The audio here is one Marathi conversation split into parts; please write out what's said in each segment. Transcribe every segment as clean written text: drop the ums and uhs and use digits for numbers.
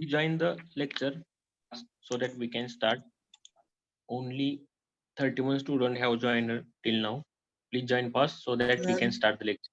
join the lecture so that we can start. Only 31 students have joined till now. Please join fast so that we can start the lecture.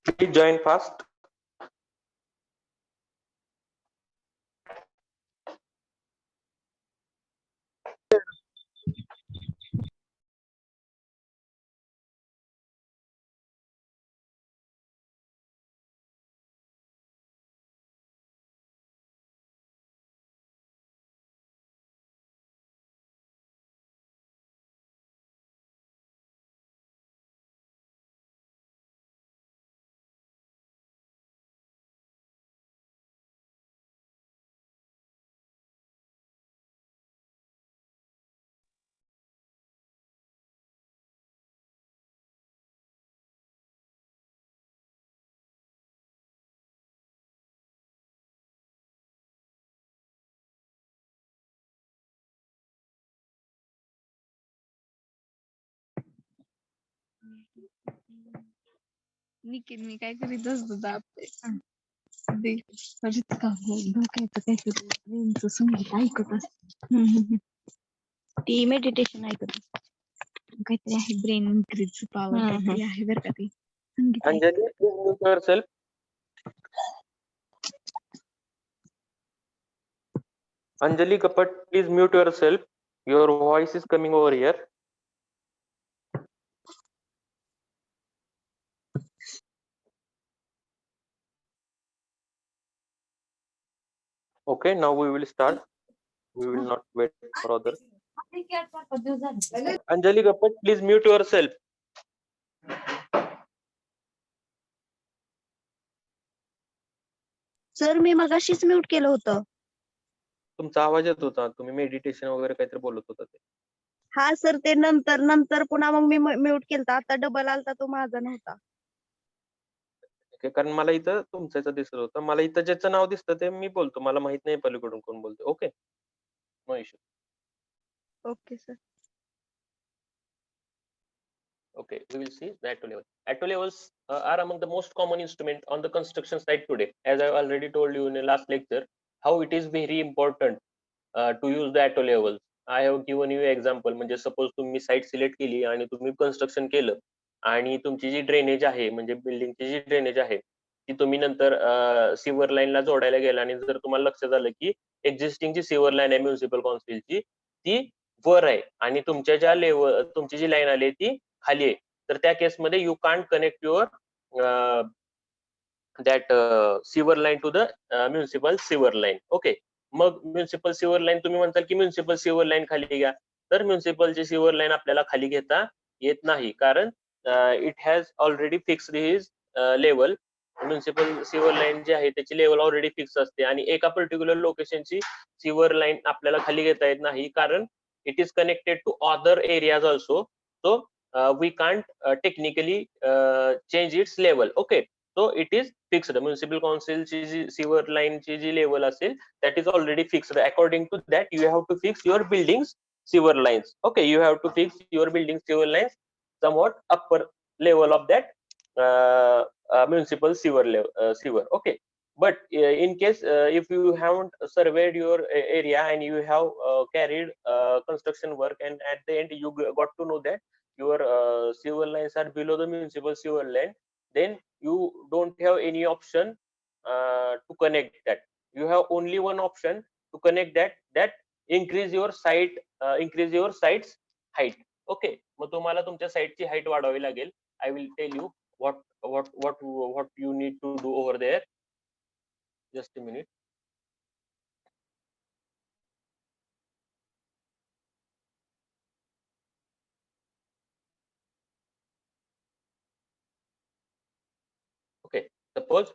Please join fast. Nikhil मी काय करीत असतो दाबते डोक्याचं काहीतरी प्रेमचं संगीत ऐकत असत ती मेडिटेशन ऐकत काहीतरी आहे ब्रेन इन्क्रीज पॉवर काहीतरी आहे बरं का ते संगीत Anjali, please mute yourself. Anjali Kapat, please mute yourself. Your voice is coming over here. Okay, now we will start. We will not wait for others. Anjali Kapat, please mute yourself. Sir मी मगाशीच म्यूट केलं होतं तुमचा आवाज येत होता, तुम्ही मेडिटेशन वगैरे काहीतरी बोलत होता ते. हा सर ते नंतर पुन्हा मग मी म्यूट केलता आता डबल आलता तो माझा नव्हता Okay, कारण मला इथं तुमचं याचं दिसत होतं. मला इथं ज्याचं नाव दिसतं ते मी बोलतो. मला माहित नाही पलीकडून कोण बोलतो. Okay, no issue. Okay sir Okay, we will see the ATO level. ATO levels are among the most common instrument on the construction site today. As I already told you in the last lecture, how it is very important to use the ATO levels. I have given you example. म्हणजे सपोज तुम्ही साईट सिलेक्ट केली आणि तुम्ही कन्स्ट्रक्शन केलं आणि तुमची जी ड्रेनेज आहे म्हणजे बिल्डिंगची जी ड्रेनेज आहे ती तुम्ही नंतर सिव्हर लाईनला जोडायला गेला आणि जर तुम्हाला लक्षात आलं की एक्झिस्टिंग जी सिव्हर लाईन आहे म्युन्सिपल काउन्सिलची ती वर आहे आणि तुमच्या ज्या लेवल तुमची जी लाईन आली ती खाली आहे तर त्या केसमध्ये you can't connect your that sewer line to the municipal sewer line okay मग म्युन्सिपल सिव्हर लाईन तुम्ही म्हणताल की म्युन्सिपल सिव्हर लाईन खाली घ्या तर म्युन्सिपलची सिव्हर लाईन आपल्याला खाली घेता येत नाही कारण it has already fixed his level municipal sewer line जी आहे त्याची लेवल ऑलरेडी फिक्स असते आणि एका पर्टिक्युलर लोकेशनची सिव्हर लाईन आपल्याला खाली घेता येत नाही कारण it is connected to other areas also so we can't technically change its level. Okay, so it is fixed. Municipal council ची जी sewer line ची जी level असेल, that is already fixed. According to that, you have to fix your buildings sewer lines. Okay, you have to fix your building sewer lines somewhat upper level of that municipal sewer sewer. Okay, but in case if you haven't surveyed your area and you have carried construction work, and at the end you got to know that your sewer lines are below the municipal sewer line, then you don't have any option to connect that. You have only one option to connect that increase your site, increase your site's height. Okay, मग तुम्हाला तुमच्या साईटची हाईट वाढवावी लागेल. I will tell you what you need to do over there. Just a minute. Okay, suppose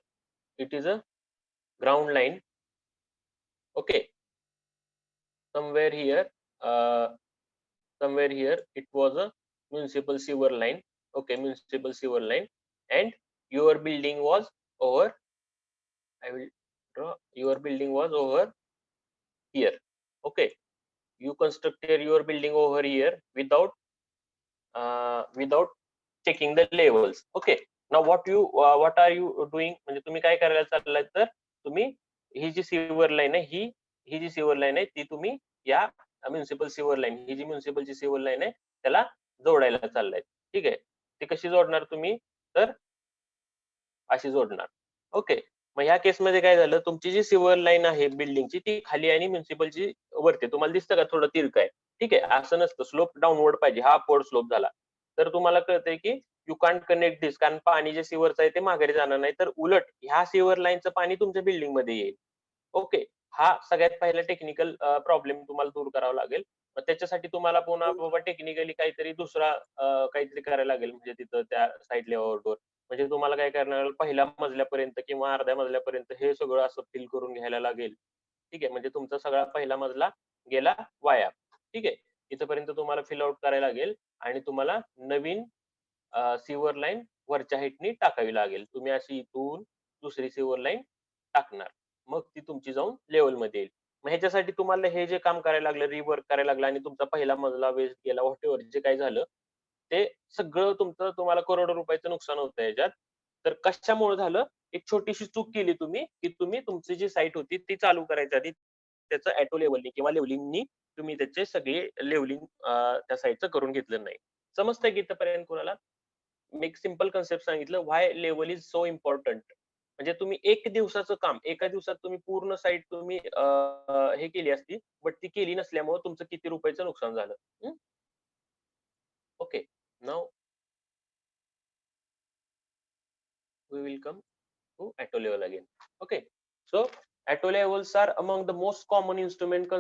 it is a ground line. Okay, somewhere here it was a municipal sewer line. Okay, municipal sewer line, and your building was over. I will draw. Your building was over here. Okay, you constructed your building over here without without checking the levels. Okay, now what are you doing? म्हणजे तुम्ही काय करायला चाललाय, तर तुम्ही ही जी सिवर लाईन आहे, ही जी सिवर लाईन आहे ती तुम्ही या म्युनिसिपल सिवर लाईन, ही जी म्युनिसिपलची सिवर लाईन आहे त्याला जोडायला चाललाय. ठीक आहे, ती कशी जोडणार तुम्ही, तर अशी जोडणार. ओके, मग ह्या केसमध्ये काय झालं, तुमची जी सिवर लाईन आहे बिल्डिंगची ती खाली आणि म्युनिसिपलची वरती. तुम्हाला दिसतं का थोडं तिरक आहे? ठीक आहे, असं नसतं, स्लोप डाऊनवर्ड पाहिजे, हा अपवर्ड स्लोप झाला. तर तुम्हाला कळतंय की यू कांट कनेक्ट दिस, कारण पाणी जे सिवरचं आहे ते माघारी जाणार नाही, तर उलट ह्या सिवर लाईनचं पाणी तुमच्या बिल्डिंग मध्ये येईल. ओके, हा सगळ्यात पहिला टेक्निकल प्रॉब्लेम तुम्हाला दूर करावा लागेल. मग त्याच्यासाठी तुम्हाला पुन्हा बाबा टेक्निकली काहीतरी दुसरा काहीतरी करायला लागेल, म्हणजे तिथं त्या साईड लेवलवर. म्हणजे तुम्हाला काय करणार, पहिल्या मजल्यापर्यंत किंवा अर्ध्या मजल्यापर्यंत हे सगळं असं फिल करून घ्यायला लागेल. ठीक आहे, म्हणजे तुमचा सगळा पहिला मजला गेला वाया. ठीक आहे, इथपर्यंत तुम्हाला फिल आउट करायला लागेल आणि तुम्हाला नवीन सिवर लाईन वरच्या हाईटनी टाकावी लागेल. तुम्ही अशी इथून दुसरी सिवर लाईन टाकणार, मग ती तुमची जाऊन लेवल मध्ये येईल. मग ह्याच्यासाठी तुम्हाला हे जे काम करायला लागलं, रिवर्क करायला लागलं आणि तुमचा पहिला मजला वेस्ट गेला, व्हॉटएव्हर जे काय झालं ते सगळं तुमचं, तुम्हाला करोडो रुपयाचं नुकसान होतं याच्यात. तर कशामुळे झालं, एक छोटीशी चूक केली तुम्ही, की तुम्ही तुमची जी साईट होती ती चालू करायच्या आधी त्याचं ऑटो लेवलिंग किंवा लेवलिंगनी तुम्ही त्याचे सगळे लेवलिंग त्या साईटचं करून घेतलं नाही. समजतंय की इथपर्यंत कोणाला? मी एक सिंपल कन्सेप्ट सांगितलं, व्हाय लेवल इज सो इम्पॉर्टंट. म्हणजे तुम्ही एक दिवसाचं काम एका दिवसात तुम्ही पूर्ण साईट तुम्ही हे केली असती, बट ती केली नसल्यामुळे तुमचं किती रुपयाचं नुकसान झालं. Okay, now we will come to auto level again. Okay, so auto levels are among the most common instrument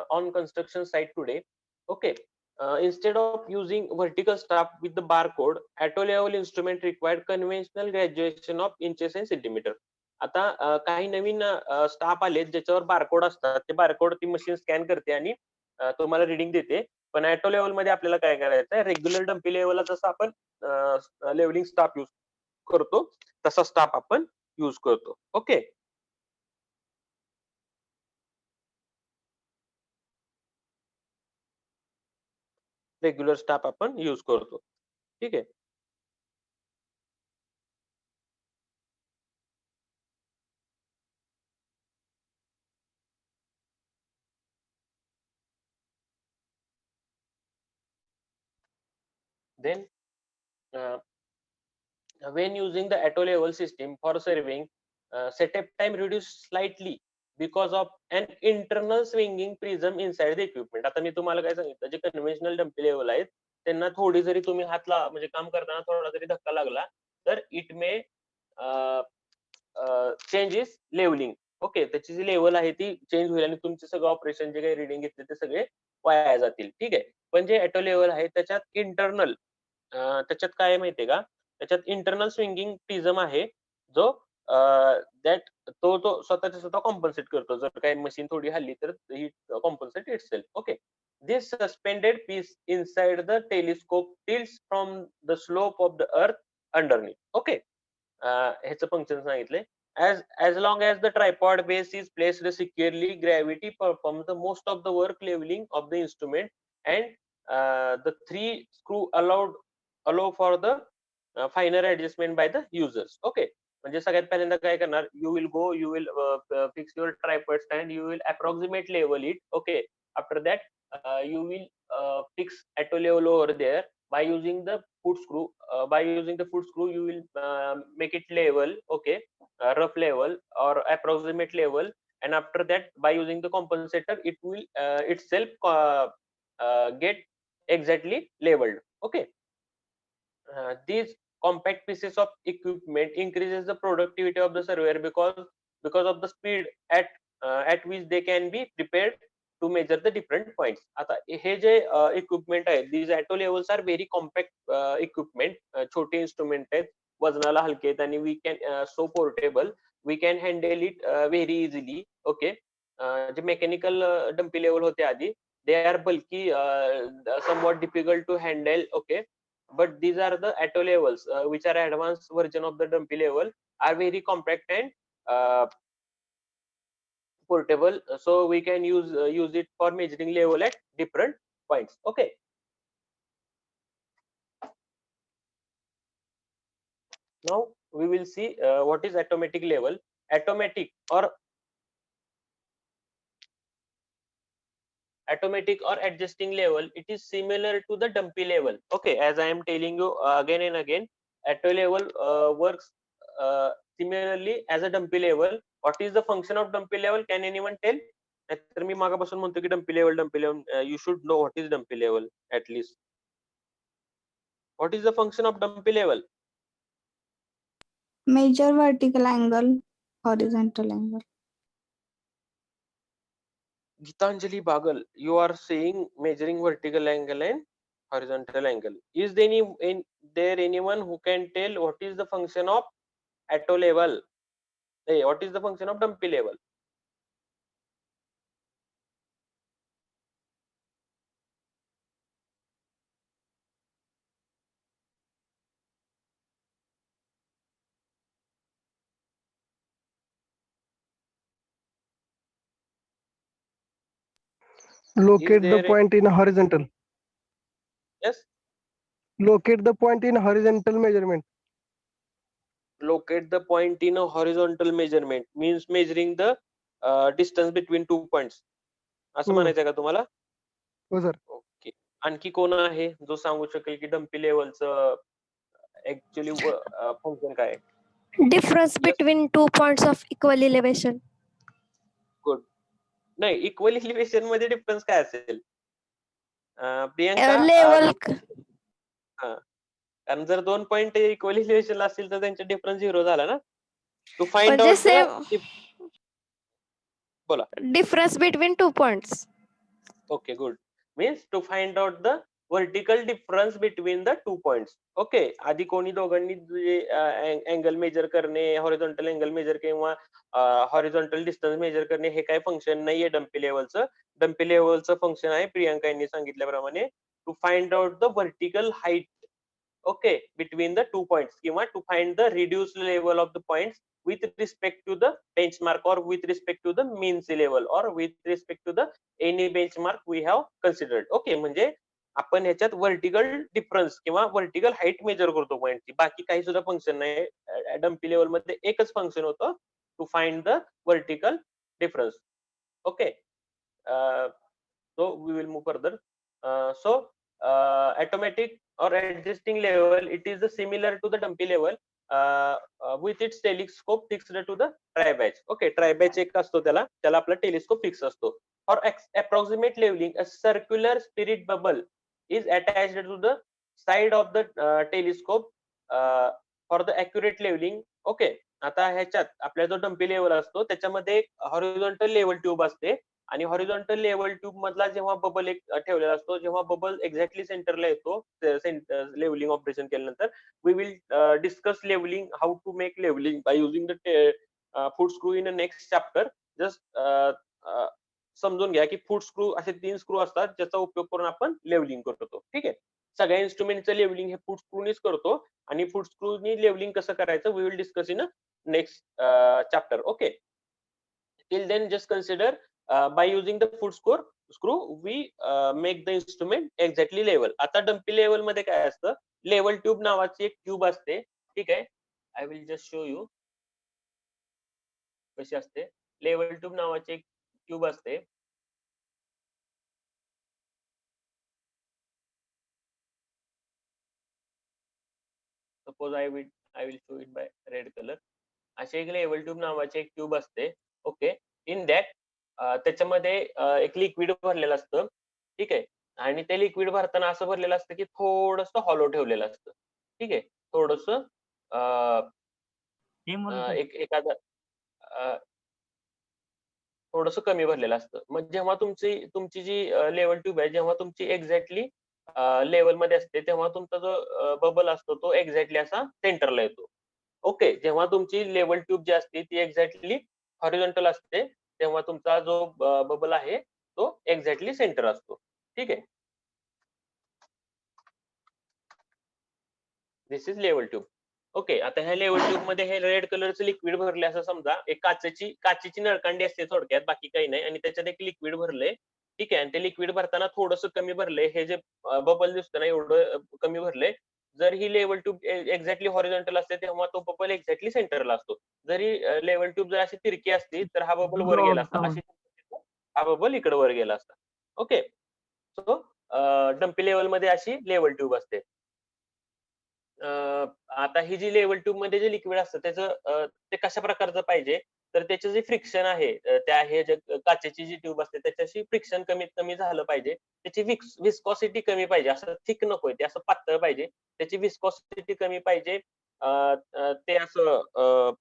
on construction site today. Okay, instead of using vertical staff with the barcode, auto level instrument required conventional graduation of inches and centimeter. आता काही नवीन स्टाफ आले ज्याच्यावर बारकोड असतात, ते बारकोड ती मशीन स्कॅन करते आणि तुम्हाला रिडिंग देते. पण ऑटो लेवल मध्ये आपल्याला काय करायचं आहे, रेग्युलर डम्पी लेवलला जसं आपण लेवलिंग स्टाफ यूज करतो तसा स्टाफ आपण यूज करतो. ओके, रेग्युलर स्टाफ आपण यूज करतो. ठीक आहे, then when using the auto level system for surveying, setup time reduced slightly because of an internal swinging prism inside the equipment. आता मी तुम्हाला काय सांगितलं, जे कन्व्हेन्शनल डम्पी लेवल आहेत त्यांना थोडी जरी तुम्ही हातला म्हणजे काम करताना थोडा जरी धक्का लागला तर it may change is levelling. Okay, त्याची जी लेवल आहे ती चेंज होईल आणि तुमचे सगळं ऑपरेशन जे काही रिडिंग घेतले ते सगळे वाया जातील. ठीक आहे, पण जे ऑटो लेवल आहे त्याच्यात इंटरनल, त्याच्यात काय माहितीये का, त्याच्यात इंटरनल स्विंगिंग प्रिझम आहे जो दॅट तो स्वतःच्या स्वतः कॉम्पन्सेट करतो. जर काही मशीन थोडी हल्ली तर ही compensate itself. Okay, This suspended piece inside the telescope tilts from the slope of the earth underneath. Okay, ह्याचं फंक्शन सांगितले. As long as the tripod base is placed securely, gravity performs the most of the work leveling of the instrument, and the 3 screw allow for the finer adjustment by the users. Okay, म्हणजे सगळ्यात पहिल्यांदा काय करणार, you will fix your tripod stand, you will approximate level it. Okay, after that you will fix auto level over there by using the foot screw. By using the foot screw you will make it level. Okay, rough level or approximate level, and after that by using the compensator it will itself get exactly leveled. Okay, these compact pieces of equipment increases the productivity of the surveyor because of the speed at which they can be prepared to measure the different points. आता हे जे इक्विपमेंट आहे, these auto levels are very compact equipment. छोटे इन्स्ट्रुमेंट आहेत, वजनाला हलके आहेत, आणि we can so portable, we can handle it very easily. Okay, जे मेकॅनिकल डम्पी लेवल होते आधी, they are bulky, somewhat difficult to handle. Okay, but these are the auto levels, which are advanced version of the dumpy level, are very compact and portable, so we can use it for measuring level at different points. Okay, now we will see what is automatic level. Automatic or adjusting level, it is similar to the dumpy level. Okay, as I am telling you again and again, auto level works similarly as a dumpy level. What is the function of dumpy level? Can anyone tell? नाहीतर मी मागापासून म्हणतो की dumpy level, you should know what is dumpy level at least. What is the function of dumpy level? Measure vertical angle, horizontal angle. Gitanjali Bagal, you are saying measuring vertical angle and horizontal angle. Is there anyone who can tell what is the function of auto level? Hey, what is the function of dumpy level? Locate the there point in horizontal. Yes, Locate the point in horizontal measurement. locate the point in a horizontal measurement means measuring the distance between 2 points. असं म्हणायचं का तुम्हाला? हो सर. ओके, आणखी कोण आहे जो सांगू शकेल की डम्पी लेवलचं ऍक्च्युअली फंक्शन काय आहे? Difference between 2 points of equal elevation. Good. नाही, इक्वल इलिव्हेशन मध्ये डिफरन्स काय असेल? प्रियंका, Level. कारण जर 2 पॉइंट इक्वल इलिव्हेशन असतील तर त्यांचा डिफरन्स 0 झाला ना. टू फाइंड म्हणजे आउट बोला. difference between 2 points. Okay, good. Means to find out the vertical difference between the 2 points. Okay, आधी कोणी दोघांनी अँगल मेजर करणे, हॉरिझॉन्टल अँगल मेजर किंवा हॉरिझॉन्टल डिस्टन्स मेजर करणे हे काय फंक्शन नाहीये डम्पी लेवलचं. डम्पी लेवलचं फंक्शन आहे प्रियांका यांनी सांगितल्याप्रमाणे to find out the vertical height. Okay, between the 2 points, किंवा to find the reduced level of the points with respect to the benchmark or with respect to the mean sea level or with respect to the any benchmark we have considered. Okay, म्हणजे आपण ह्याच्यात वर्टिकल डिफरन्स किंवा वर्टिकल हाईट मेजर करतो पॉइंटची, बाकी काही सुद्धा फंक्शन नाही. डम्पी लेवल मध्ये एकच फंक्शन होतं, to find the vertical difference. Okay, so we will move further. So automatic or adjusting level, it is similar to the dumpy level with its telescope fixed to the try batch. Okay, try batch एक असतो, त्याला आपला टेलिस्कोप फिक्स असतो. For approximate leveling, a circular spirit bubble is attached to the side of the telescope for the accurate leveling. Okay, आता ह्याच्यात आपला जो डम्पी लेवल असतो त्याच्यामध्ये हॉरिझॉन्टल लेवल ट्यूब असते, आणि हॉरिझॉन्टल लेवल ट्यूब मधला जेव्हा बबल एक ठेवलेला असतो, जेव्हा बबल एक्झॅक्टली सेंटरला येतो लेवलिंग ऑपरेशन केल्यानंतर, we will discuss levelling, how to make levelling by using the foot screw in next chapter. Just समजून घ्या की फूट स्क्रू असे 3 स्क्रू असतात ज्याचा उपयोग करून आपण लेवलिंग करतो. ठीक आहे. सगळ्या इन्स्ट्रुमेंटचं लेवलिंग हे फूट स्क्रूनीच करतो आणि फूट स्क्रूनी लेवलिंग कसं करायचं we will discuss in next chapter. Okay. Till then just consider by using the foot screw we make the instrument exactly level. आता डम्पी लेवल मध्ये काय असतं, लेवल ट्यूब नावाची एक ट्यूब असते. ठीक आहे. I will just show you कशी असते. लेवल ट्यूब नावाची एक ट्यूब असते. Suppose I will show it by red colour. अशी एक लेवल ट्यूब नावाची एक ट्यूब असते. ओके. इन दॅट त्याच्यामध्ये एक लिक्विड भरलेलं असतं. ठीक आहे. आणि ते लिक्विड भरताना असं भरलेलं असतं की थोडंसं हॉलो ठेवलेलं असतं. ठीक आहे. थोडंसं एखादं थोडंसं कमी भरलेलं असतं. मग जेव्हा तुमची जी लेवल ट्यूब आहे, जेव्हा तुमची एक्झॅक्टली लेवल मध्ये असते, तेव्हा तुमचा जो बबल असतो तो एक्झॅक्टली असा सेंटरला येतो. ओके. जेव्हा तुमची लेवल ट्यूब जी असते ती एक्झॅक्टली हॉरिझॉन्टल असते, तेव्हा तुमचा जो बबल आहे तो एक्झॅक्टली सेंटर असतो. ठीक आहे. दिस इज लेवल ट्यूब. ओके. आता ह्या लेवल ट्यूब मध्ये हे रेड कलरचं लिक्विड भरले असं समजा. एक काचेची नळकांडी असते थोडक्यात, बाकी काही नाही. आणि त्याच्यात एक लिक्विड भरलंय. ठीक आहे. आणि ते लिक्विड भरताना थोडंसं कमी भरलंय. हे जे बबल दिसतं ना एवढं कमी भरलंय. जर ही लेवल ट्यूब एक्झॅक्टली हॉरिझॉन्टल असते तेव्हा तो बबल एक्झॅक्टली सेंटरला असतो. जरी लेवल ट्यूब जर अशी तिरकी असती तर हा बबल वर गेला असता. अशी हा बबल इकडे वर गेला असता. ओके. सो डम्पी लेवल मध्ये अशी लेवल ट्यूब असते. आता ही जी लेवल ट्यूब मध्ये जे लिक्विड असतं त्याचं ते कशा प्रकारचं पाहिजे, तर त्याचे जे फ्रिक्शन आहे त्या हे जे काचेची जी ट्यूब असते त्याच्याशी फ्रिक्शन कमीत कमी झालं पाहिजे. त्याची विस्कॉसिटी कमी पाहिजे. असं थिक नकोय, ते असं पातळ पाहिजे. त्याची विस्कॉसिटी कमी पाहिजे. ते असं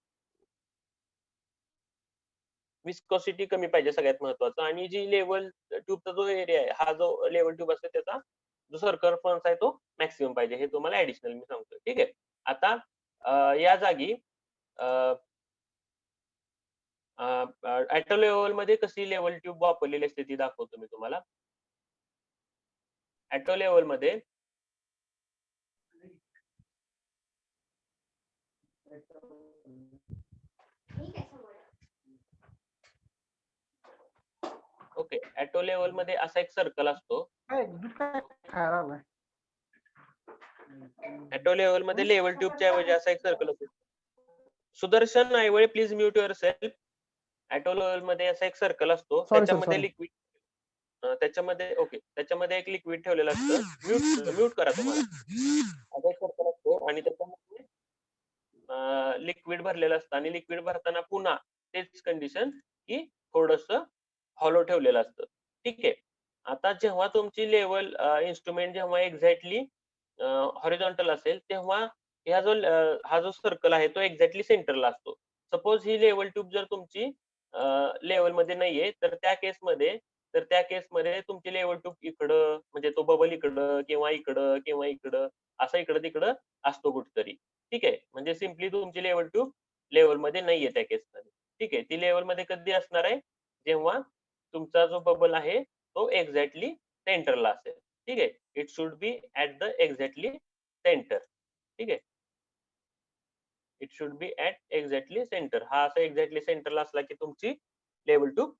विस्कॉसिटी कमी पाहिजे सगळ्यात महत्वाचं. आणि जी लेवल ट्यूबचा जो एरिया आहे, हा जो लेवल ट्यूब असतो त्याचा जो सर्कमफरन्स आहे तो मॅक्सिमम पाहिजे. हे तुम्हाला ऍडिशनल मी सांगतोय. ठीक आहे. आता या जागी ऍटो लेवल मध्ये कशी लेवल ट्यूब वापरलेली असते ती दाखवतो मी तुम्हाला. ऍटो लेवल मध्ये ओके. ऍटो लेवल मध्ये असा एक सर्कल असतो. ऍटो लेवल मध्ये लेवल ट्यूबच्या ऐवजी असा एक सर्कल असतो. Sudarshan Aivale please mute your self. Auto level मध्ये असा एक सर्कल असतो. त्याच्यामध्ये लिक्विड त्याच्यामध्ये ओके त्याच्यामध्ये एक लिक्विड ठेवलेलं असतं. म्यूट करा तुम्हाला. असा एक सर्कल असतो आणि त्याच्यामध्ये लिक्विड भरलेलं असतं आणि लिक्विड भरताना पुन्हा तेच कंडिशन की थोडंसं हॉलो ठेवलेलं असतं. ठीक आहे. आता जेव्हा तुमची लेवल इन्स्ट्रुमेंट जेव्हा एक्झॅक्टली हॉरिझॉन्टल असेल तेव्हा हा जो सर्कल आहे तो एक्झॅक्टली सेंटरला असतो. सपोज ही लेवल ट्यूब जर तुमची लेवल मध्ये नाहीये तर त्या केसमध्ये तुमची लेवल ट्यूब इकडं म्हणजे तो बबल इकडं किंवा इकडं किंवा इकडं असं इकडं तिकडं असतो कुठतरी. ठीक आहे. म्हणजे सिम्पली तुमची लेवल ट्यूब लेवल मध्ये नाहीये त्या केसमध्ये. ठीक आहे. ती लेवल मध्ये कधी असणार आहे, जेव्हा तुमचा जो बबल आहे तो एक्झॅक्टली सेंटरला असेल. ठीक आहे. It should be at the exactly centre. ठीक आहे. It should be at exactly centre. हा असं एक्झॅक्टली सेंटरला असला की तुमची लेवल ट्यूब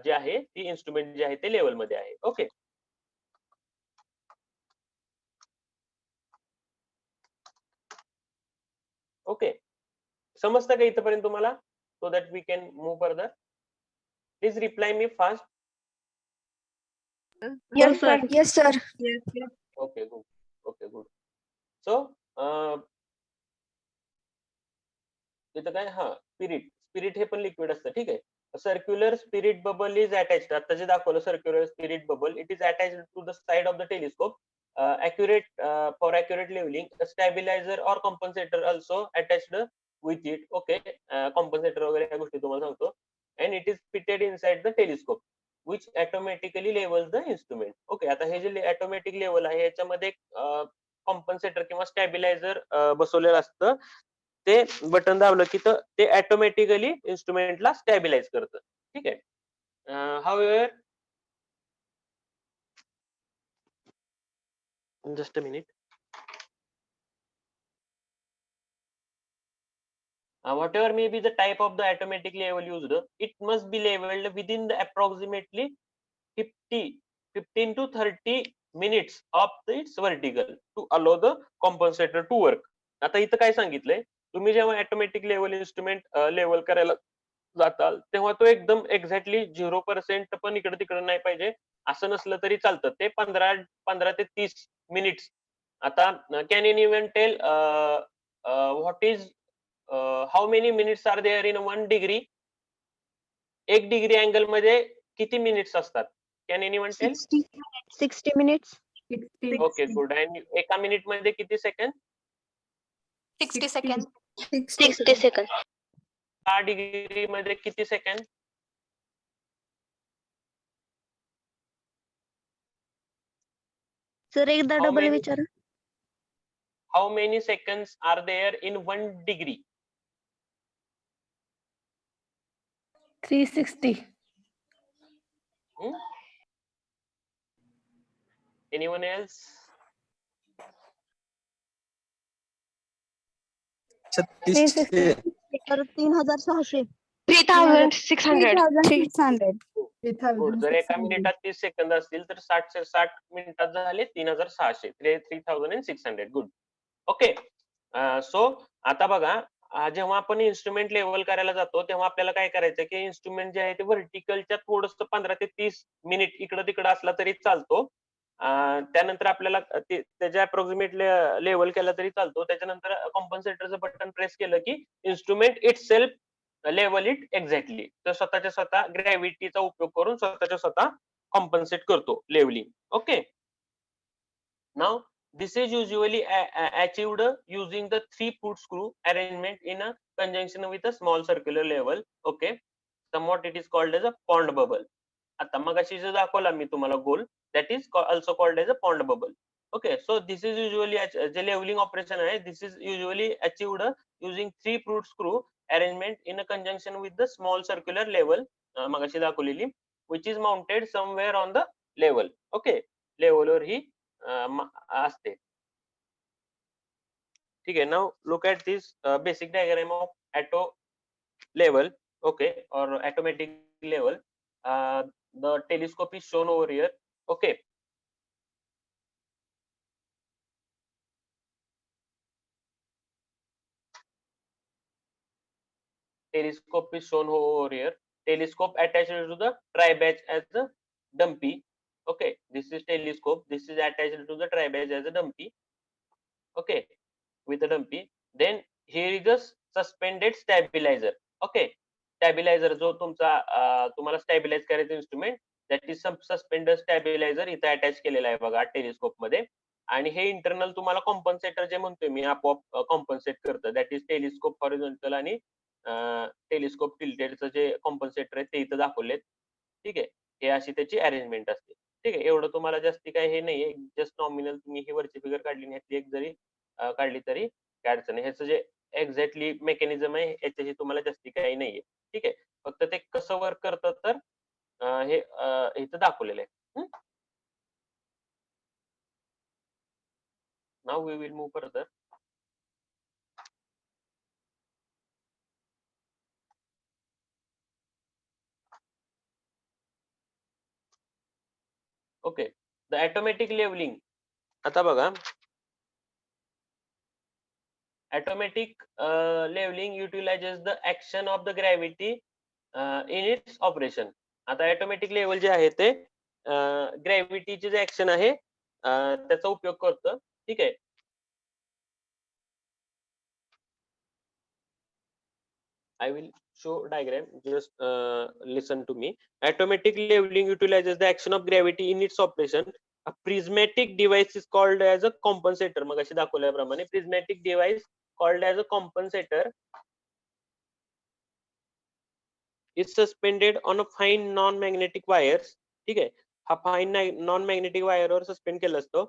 जी आहे ती इन्स्ट्रुमेंट जे आहे ते लेवल मध्ये आहे. ओके. ओके. समजतं का इथपर्यंत तुम्हाला? So that we can move further. Please reply me fast. Yes, sir. Yes, sir. Okay good. Okay good. So तिथं काय स्पिरिट हे पण लिक्विड असतं. ठीक आहे. Circular spirit bubble is attached. आता जे दाखवलं circular spirit bubble it is attached to the side of the telescope. For accurate leveling, a stabilizer or compensator also attached with it. Okay. Compensator वगैरे या गोष्टी तुम्हाला सांगतो. And it is fitted inside the telescope which automatically levels the instrument. Okay. आता हे जे ऑटोमॅटिक लेवल आहे याच्यामध्ये कॉम्पन्सेटर किंवा स्टॅबिलायझर बसवलेलं असतं. ते बटन दाबलं की ते ऑटोमॅटिकली इन्स्ट्रुमेंटला स्टॅबिलाइज करतं. ठीक आहे. However, just a minute. Whatever may be the type of the automatic level used, it must be leveled within the approximately 15 to 30 minutes of its vertical to allow the compensator to work. आता इथं काय सांगितलंय, तुम्ही जेव्हा ऑटोमॅटिक लेवल इन्स्ट्रुमेंट लेवल करायला जाताल तेव्हा तो एकदम एक्झॅक्टली 0% पण इकडे तिकडे नाही पाहिजे, असं नसलं तरी चालतं. ते 15 ते 30 मिनिट्स. आता can an even tell what is how many minutes are there in 1 degree? 1 degree angle मध्ये किती मिनिट्स असतात? Can anyone tell? 60 minutes. Okay, good. आणि एका मिनिट मध्ये किती सेकंड? 60 seconds. 60 seconds. 6 डिग्री मध्ये किती सेकंड? सर एकदा How डबल many? विचारा. How many seconds are there in 1 degree? 360. Anyone else? 360. तर 3600. 3600. गुड. जर एका मिनिटात 30 सेकंद असतील तर 60 मिनिटात झाले 3600. 3600. गुड. ओके. सो आता बघा, जेव्हा आपण इन्स्ट्रुमेंट लेवल करायला जातो तेव्हा आपल्याला काय करायचं की इन्स्ट्रुमेंट जे आहे ते व्हर्टिकलच्या थोडस 15 ते 30 मिनिट इकडं तिकडं असला तरी चालतो. त्यानंतर आपल्याला त्याच्या अप्रॉक्सिमेट लेवल केला तरी चालतो. त्याच्यानंतर कॉम्पन्सेटरचं बटन प्रेस केलं की instrument it self level it exactly. तर स्वतःच्या स्वतः ग्रॅव्हिटीचा उपयोग करून स्वतःच्या स्वतः कॉम्पन्सेट करतो levelling. Okay. Now this is usually achieved using the 3-foot screw arrangement in a conjunction with a small circular level. Okay, somewhat it is called as a pond bubble. आता मगाशी जो दाखवला मी तुम्हाला गोल, that is also called as a pond bubble. Okay, so this is usually जे leveling operation आहे, this is usually achieved using 3-foot screw arrangement in a conjunction with the small circular level मगाशी दाखवलेली, which is mounted somewhere on the level. Okay, level वर ही असते. ठीक आहे. Now look at this basic diagram of auto level. Okay, or automatic level. The telescope is shown over here. Okay. Telescope is shown over here. Telescope attached to the tri-badge as the dumpy. Okay, this is telescope. This is attached to the tri-badge as a dumpy. Okay, with a dumpy. Then here is a suspended stabilizer. Okay, stabilizer जो तुमचा तुम्हाला स्टॅबिलाइज करायचं instrument, that is suspender stabiliser इथे अटॅच केलेला आहे बघा टेलिस्कोप मध्ये. आणि हे इंटरनल तुम्हाला कॉम्पन्सेटर जे म्हणतोय मी आपोआप कॉम्पन्सेट करतं, दॅट इज टेलिस्कोप हॉरिझॉन्टल आणि टेलिस्कोप टिल्टेडचं जे कॉम्पन्सेटर आहे ते इथं दाखवलेत. ठीक आहे, हे अशी त्याची अरेंजमेंट असते. ठीक आहे, एवढं तुम्हाला जास्ती काय हे नाहीये, जस्ट नॉमिनल तुम्ही ही वरची फिगर काढली नाही, ह्यातली एक जरी काढली तरी काय अडचण नाही. ह्याचं जे एक्झॅक्टली मेकॅनिझम आहे याच्याशी तुम्हाला जास्ती काही नाहीये. ठीक आहे, फक्त ते कसं वर्क करतं तर हे इथं दाखवलेलं आहे. Now we will move further. Okay, the automatic levelling. आता बघा, automatic leveling utilizes the action of the gravity in its operation. आता ऑटोमॅटिक लेवल जे आहे ते ग्रॅव्हिटीचे जे ऍक्शन आहे त्याचा उपयोग करतं. ठीक आहे. I will show diagram, just listen to me. Automatic leveling utilizes the action of gravity in its operation. A prismatic device is called as a compensator. मगाशी दाखवल्याप्रमाणे prismatic device called as a compensator is suspended on a fine non-magnetic wires. ठीक आहे, हा फाईन नॉन मॅग्नेटिक वायरवर सस्पेंड केला असतो.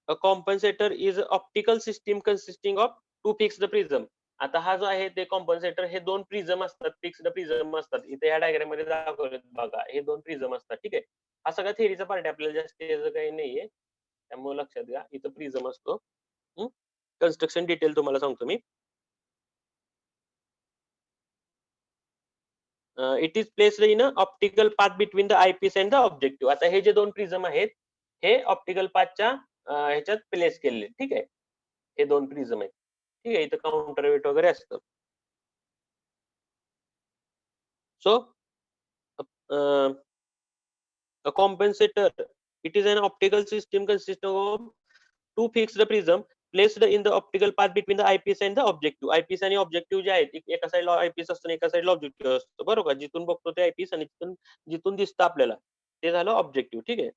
A compensator is an optical system consisting of two fixed prism. आता हा जो आहे ते कॉम्पन्सेटर हे 2 प्रिझम असतात, फिक्स्ड प्रिझम असतात. इथे या डायग्राम मध्ये दाखवलेत बघा, हे 2 प्रिझम असतात. ठीक आहे. हा सगळा थिअरीचा पार्ट आहे, आपल्याला जास्त याचं काही नाहीये, त्यामुळे लक्षात घ्या. इथं प्रिझम असतो. कन्स्ट्रक्शन डिटेल तुम्हाला सांगतो मी. It is placed in a optical path between the eyepiece and the objective. आता हे जे 2 प्रिझम आहेत हे ऑप्टिकल पाथच्या ह्याच्यात प्लेस केलेले. ठीक आहे. हे 2 प्रिझम आहेत. ठीक आहे. इथं काउंटरवेट वगैरे असतं. So a compensator, it is an optical system consisting of two fixed prism placed in the optical path between the eyepiece and the objective. eyepiece आणि ऑब्जेक्टिव्ह जे आहेत, एका साइडला eyepiece असतं आणि एका साइडला ऑब्जेक्टिव्ह असतो, बरोबर. जिथून बघतो ते eyepiece आणि जिथून दिसतं आपल्याला ते झालं ऑब्जेक्टिव्ह. ठीक आहे.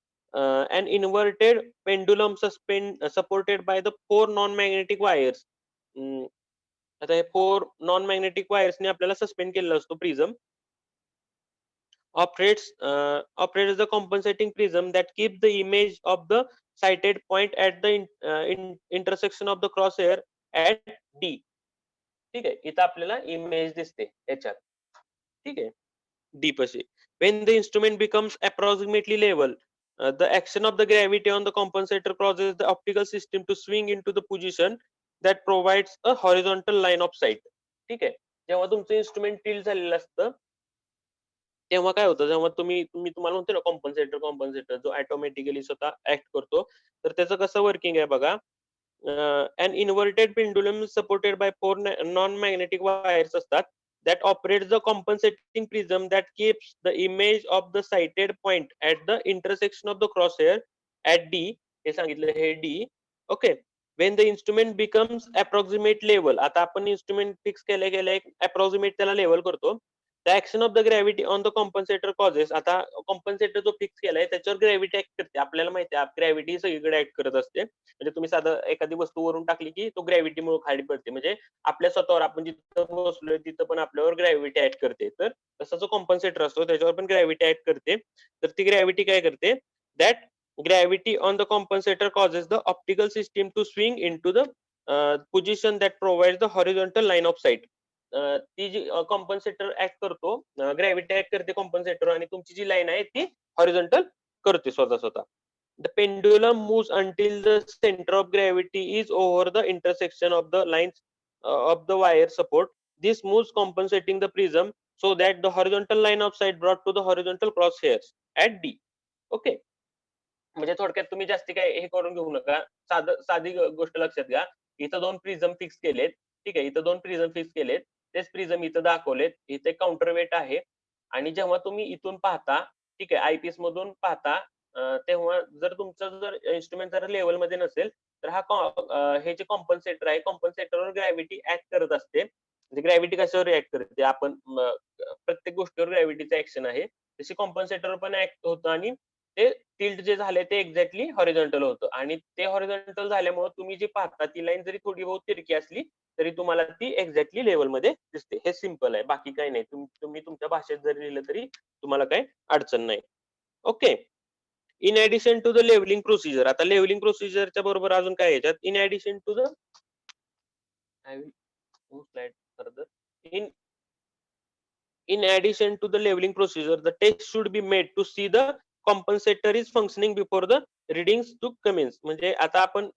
an inverted pendulum supported by the 4 non-magnetic wires. आता हे 4 non-magnetic wires ने आपल्याला सस्पेंड केलेला असतो prism. operates the compensating prism that keep the image of the sighted point at the intersection of the crosshair at D. ठीक आहे. इथं आपल्याला इमेज दिसते याच्यात. ठीक आहे. D पाशी. When the instrument becomes approximately level, the action of the gravity on the compensator causes the optical system to swing into the position that provides a horizontal line of sight. ठीक आहे. जेव्हा तुमचं इन्स्ट्रुमेंट टिल्ट झालेलं असतं तेव्हा काय होतं, जेव्हा तुम्हाला म्हणतो ना कॉम्पन्सेटर जो ऑटोमॅटिकली स्वतः ऍक्ट करतो, तर त्याचं कसं वर्किंग आहे बघा. an inverted pendulum supported by 4 non-magnetic wires असतात that operates the compensating prism that keeps the image of the sighted point at the intersection of the crosshair at D. हे सांगितलं हे D. Okay. when the instrument becomes approximate level, आता आपण इन्स्ट्रुमेंट फिक्स केल्या एक अप्रॉक्सिमेट त्याला लेवल करतो. the action of the gravity on the compensator causes, आता कॉम्पन्सेटर जो फिक्स केलाय त्याच्यावर ग्रॅव्हिटी ऍक्ट करते. आपल्याला माहिती आहे ग्रॅव्हिटी सगळीकडे ऍक्ट करत असते. म्हणजे तुम्ही साधं एखादी वस्तू वरून टाकली की तो ग्रॅव्हिटीमुळे खाली पडते. म्हणजे आपल्या स्वतःवर आपण जिथं बसलोय तिथं पण आपल्यावर ग्रॅव्हिटी ऍक्ट करते. तर तसा जो कॉम्पन्सेटर असतो त्याच्यावर पण ग्रॅव्हिटी ऍक्ट करते. तर ती ग्रॅव्हिटी काय करते, that gravity on the compensator causes the optical system to swing in to the position that provide the horizontal line of sight. ती जी कॉम्पन्सेटर ऍक्ट करतो, ग्रॅव्हिटी ऍक्ट करते कॉम्पन्सेटर आणि तुमची जी लाईन आहे ती हॉरिझॉन्टल करते स्वतः. The pendulum moves until the center of gravity is over the intersection of the lines of the wire support. This moves compensating the prism so that the horizontal line of sight brought to the horizontal crosshairs at D. Okay. म्हणजे थोडक्यात तुम्ही जास्ती काय हे करून घेऊ नका. साधी गोष्ट लक्षात घ्या. इथं 2 प्रिझम फिक्स केलेत. ठीक आहे. इथं 2 प्रिझम फिक्स केलेत. तेच प्रिझम इथं दाखवलेत. इथे काउंटरवेट आहे आणि जेव्हा तुम्ही इथून पाहता, ठीक आहे, आयपीस मधून पाहता, तेव्हा जर तुमचं जर इन्स्ट्रुमेंट जर लेवल मध्ये नसेल तर हे जे कॉम्पन्सेटर आहे कॉम्पन्सेटरवर ग्रॅव्हिटी ऍक्ट करत असते. म्हणजे ग्रॅव्हिटी कशावर रिॲक्ट करते, आपण प्रत्येक गोष्टीवर ग्रॅव्हिटीचं ऍक्शन आहे तशी कॉम्पन्सेटरवर पण ऍक्ट होतं आणि ते टिल्ट जे झाले ते एक्झॅक्टली हॉरिझॉन्टल होतं आणि ते हॉरिझॉन्टल झाल्यामुळे तुम्ही जे पाहता ती लाईन जरी थोडी बहुत तिरकी असली तरी तुम्हाला ती एक्झॅक्टली लेवल मध्ये दिसते. हे सिम्पल आहे, बाकी काही नाही. तुम्ही तुमच्या भाषेत जरी लिहिलं तरी तुम्हाला काही अडचण नाही. Okay. In addition to the levelling procedure, आता लेवलिंग प्रोसिजरच्या बरोबर अजून काय याच्यात, in addition to the slide further in addition to the leveling procedure, the test should be made to see the compensator is functioning before the readings to commence. म्हणजे आता आपण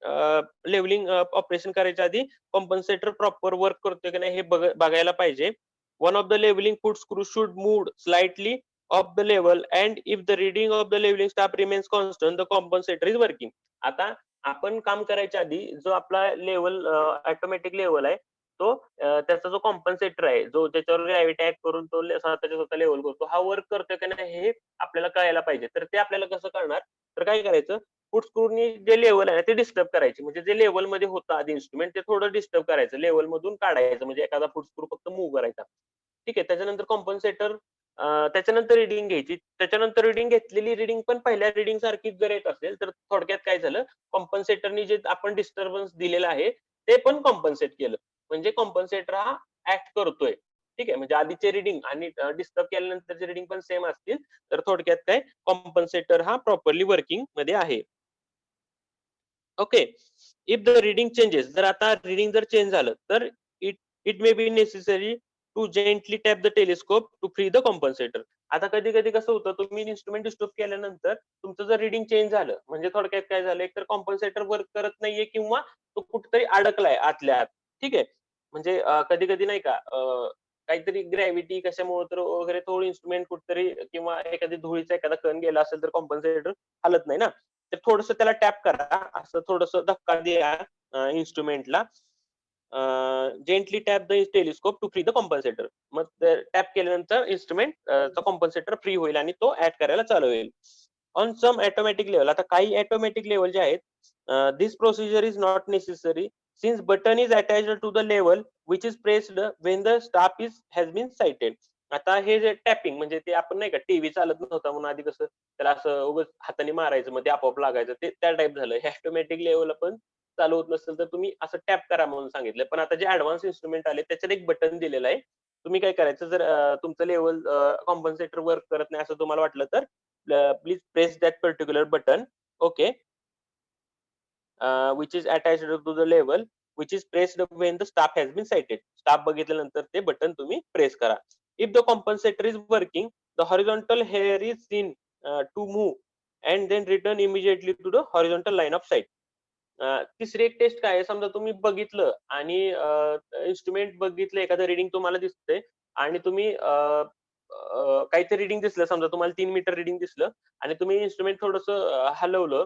लेवलिंग ऑपरेशन करायच्या आधी कॉम्पन्सेटर प्रॉपर वर्क करतोय की नाही हे बघायला पाहिजे. One of the levelling foot screw should move slightly off the level and if the reading of the levelling staff remains constant the compensator is working. आता आपण काम करायच्या आधी जो आपला लेवल ऑटोमॅटिक लेवल आहे तो त्याचा जो कॉम्पन्सेटर आहे जो त्याच्यावर ग्रॅव्हिटी ऍक्ट करून तो स्वतः लेवल करतो, हा वर्क करतोय का नाही हे आपल्याला कळायला पाहिजे. तर ते आपल्याला कसं कळणार, तर काय करायचं, फुट स्क्रूनी जे लेवल आहे ते डिस्टर्ब करायचे. म्हणजे जे लेवल मध्ये होतं आधी इन्स्ट्रुमेंट ते थोडं डिस्टर्ब करायचं, लेवल मधून काढायचं, म्हणजे एखादा फुट स्क्रू फक्त मूव्ह करायचा. ठीक आहे. त्याच्यानंतर कॉम्पन्सेटर, त्याच्यानंतर रिडिंग घ्यायची. त्याच्यानंतर रिडिंग घेतलेली रिडिंग पण पहिल्या रिडिंग सारखीच जर येत असेल तर थोडक्यात काय झालं, कॉम्पन्सेटरनी जे आपण डिस्टर्बन्स दिलेलं आहे ते पण कॉम्पन्सेट केलं. म्हणजे कॉम्पन्सेटर हा ऍक्ट करतोय. ठीक आहे. म्हणजे आधीचे रिडिंग आणि डिस्टर्ब केल्यानंतरचे रिडिंग पण सेम असतील. तर थोडक्यात काय, कॉम्पन्सेटर हा प्रॉपरली वर्किंग मध्ये आहे. Okay. If the reading changes, जर आता रिडिंग जर चेंज झालं तर it it may be necessary to gently tap the telescope to free the compensator. आता कधी कधी कसं होतं, तुम्ही इन्स्ट्रुमेंट डिस्टर्ब केल्यानंतर तुमचं जर रिडिंग चेंज झालं, म्हणजे थोडक्यात काय झालं, एक तर कॉम्पन्सेटर वर्क करत नाहीये किंवा तो कुठेतरी अडकलाय आतल्या आत. ठीक आहे, म्हणजे कधी कधी नाही का काहीतरी ग्रॅव्हिटी कशामुळे तर वगैरे थोडं इन्स्ट्रुमेंट कुठतरी किंवा एखादी धुळीचा एखादा कण गेला असेल तर कॉम्पन्सेटर हलत नाही ना, तर थोडस त्याला टॅप करा, असं थोडस धक्का द्या इन्स्ट्रुमेंटला. Gently tap the telescope to free the compensator. मग टॅप केल्यानंतर इन्स्ट्रुमेंट चा कॉम्पन्सेटर फ्री होईल आणि तो ऍड करायला चालू होईल. ऑन सम ऑटोमॅटिक लेवल, आता काही ऑटोमॅटिक लेवल जे आहेत, this procedure is not necessary since button is attached to the level which is pressed when the staff is has been sighted. आता हे जे टॅपिंग म्हणजे ते आपण नाही का टीव्ही चालत नव्हता म्हणून आधी कसं त्याला असं उगाच हाताने मारायचं मग ते आपोआप लागायचं, ते त्या टाईप झालं. हे ऑटोमॅटिक लेवल पण चालू होत नसेल तर तुम्ही असं टॅप करा म्हणून सांगितलं. पण आता जे ऍडव्हान्स इन्स्ट्रुमेंट आले त्याच्यात एक बटन दिलेलं आहे. तुम्ही काय करायचं, जर तुमचं लेवल कॉम्पन्सेटर वर्क करत नाही असं तुम्हाला वाटलं तर please press that particular button. Okay, which is attached to the level which is pressed when the staff has been sighted. Staff बघितल्यानंतर ते बटन तुम्ही प्रेस करा. If the compensator is working the horizontal hair is seen to move and then return immediately to the horizontal line of sight. तिसरी एक टेस्ट काय आहे, समजा तुम्ही बघितलं आणि इन्स्ट्रुमेंट बघितलं, एखादं रिडिंग तुम्हाला दिसतंय आणि तुम्ही काहीतरी रिडिंग दिसलं, समजा तुम्हाला 3 मीटर रिडिंग दिसलं आणि तुम्ही इन्स्ट्रुमेंट थोडस हलवलं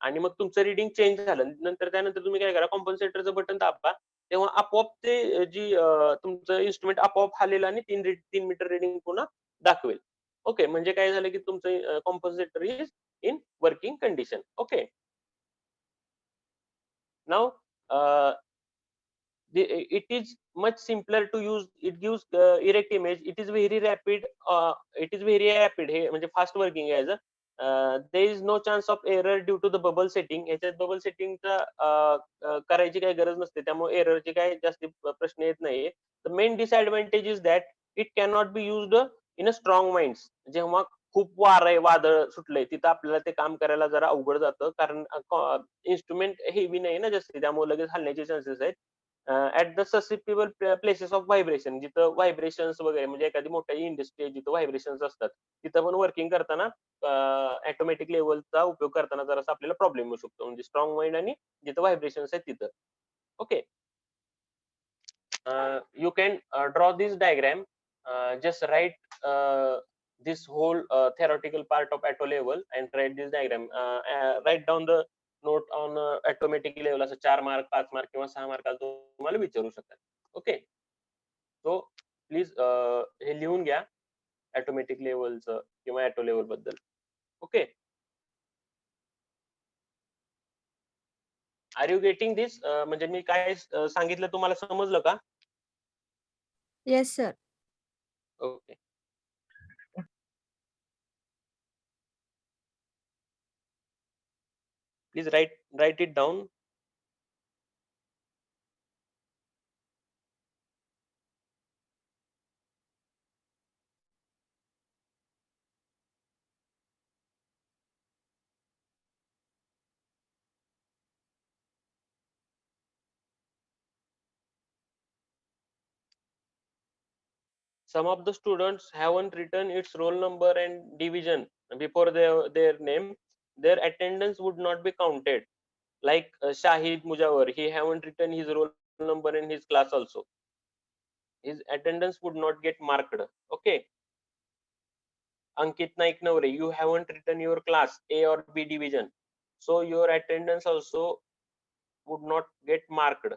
आणि मग तुमचं रिडिंग चेंज झालं, नंतर त्यानंतर तुम्ही काय करा, कॉम्पन्सेटरचं बटन दाबा, तेव्हा आपोआप ते जी तुमचं इन्स्ट्रुमेंट आपोआप हलेलं आणि 3 मीटर रिडिंग पुन्हा दाखवेल. ओके, म्हणजे काय झालं की तुमचं compensator is in working condition. Okay, now it is much simpler to use. It gives erect image. It is very rapid. हे म्हणजे फास्ट वर्किंग आहे. there is no chance of error due to the bubble setting. याच्यात बबल सेटिंगचा करायची काही गरज नसते, त्यामुळे एररचे काही जास्त प्रश्न येत नाही. the main disadvantage is that it cannot be used in a strong winds. जेव्हा खूप वार आहे, वादळ सुटलंय, तिथं आपल्याला ते काम करायला जरा अवघड जातं, कारण इन्स्ट्रुमेंट हेवी नाही ना जास्त, त्यामुळे लगेच हलण्याचे चान्सेस आहेत. At the susceptible places of vibration, जिथं व्हायब्रेशन्स वगैरे म्हणजे एखादी मोठ्या इंडस्ट्री जिथं व्हायब्रेशन्स असतात, तिथं पण वर्किंग करताना ऑटोमॅटिक लेवलचा उपयोग करताना जरासा आपल्याला प्रॉब्लेम येऊ शकतो, म्हणजे स्ट्रॉंग माइंड आणि जिथं व्हायब्रेशन्स आहेत तिथं. Okay, you can draw this diagram. Just write this whole theoretical part of auto level and write this diagram. Write down the note on automatic level, असं 4 मार्क 5 मार्क किंवा 6 मार्काला तुम्हाला विचारू शकतात. ओके, सो प्लीज हे लिहून घ्या ऑटोमॅटिक लेवलचं किंवा ऑटो लेवल बद्दल. ओके, आर यू गेटिंग दिस? म्हणजे मी काय सांगितलं तुम्हाला समजलं का? Yes, sir. Okay. Please write it down. Some of the students haven't written its roll number and division before their name. Their attendance would not be counted. Like Shahid Mujawar, he haven't written his roll number in his class also. His attendance would not get marked. Okay. Ankit Naik Navre, you haven't written your class A or B division, so your attendance also would not get marked.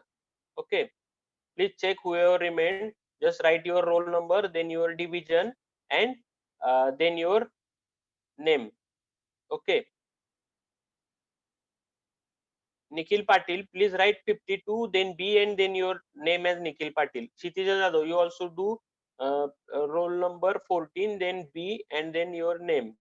Okay. Please check whoever remained. Just write your roll number, then your division, and then your name. Okay. Nikhil Patil, please write 52, then B, and then your name as Nikhil Patil. Kshitija Jadhav, you also do roll number 14, then B, and then your name.